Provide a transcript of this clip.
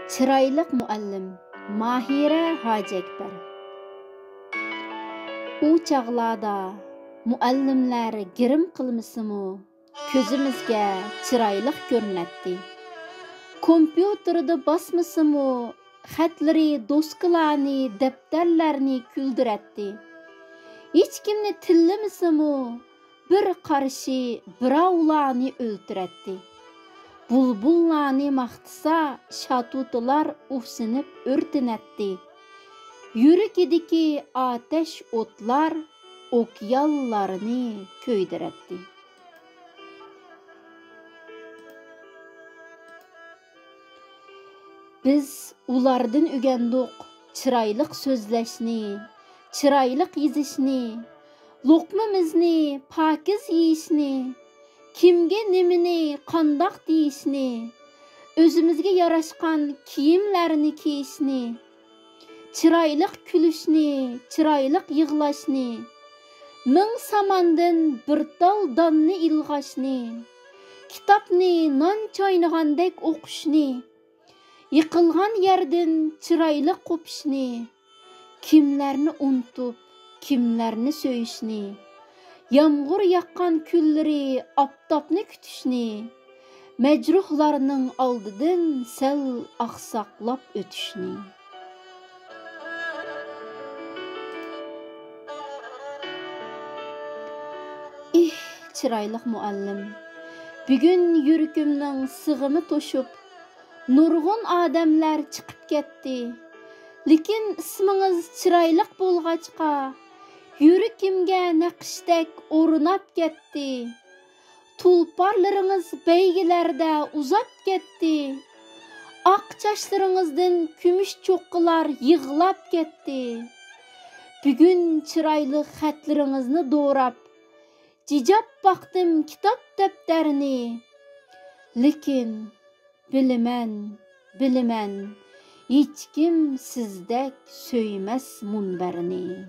Çıraylık muallim Mahire Hacekber. U çağlarda muallimler girim kılmısımı közümüzge çıraylık görünetdi. Kompüterda basmısımı xatları, doskalarni, defterlerini küldüretti. Hiç kimni tillimisimi bir karşı biravlarni öldüretti. Bulbullarni maqtisa şatutular uhsinip örtünetti. Yürükidiki ateş otlar okyallarını köydüretti. Biz ulardan ügendik çıraylık sözleşni, çıraylık yizishni, lokmamizni pakiz yeyishni, kimge nimini qandaq deyishni, özümüzge yaraşqan kiyimlerini kiyishni, çıraylık külüşni, çıraylık yığlaşni, ming samandın bir dal danni ilgaşni, kitapni nan çaynagandek okushni, yıkılgan yerden çıraylık kopishni, kimlerini unutup, kimlerini söyüşni, yağmur yakkan külleri aptapni kütüşni, mecruhlarının aldıdın sel aksaqlap ötüşni. Çıraylık muallim, bugün yürükümün sığımı toşup, nurgun adamlar çıkıp ketdi. Lekin isminiz çıraylık bolğaçqa, yürükümge naqşdek orunap ketdi. Tulparlarınız beygilerde uzap ketdi. Ak çaşlarınızdan kümüş çoqqılar yığılap ketdi. Bugün çıraylık xatlarınızını doğrap, cicap baktım kitap defterini. Lekin bilimen, hiç kim sizdek söymez munberini.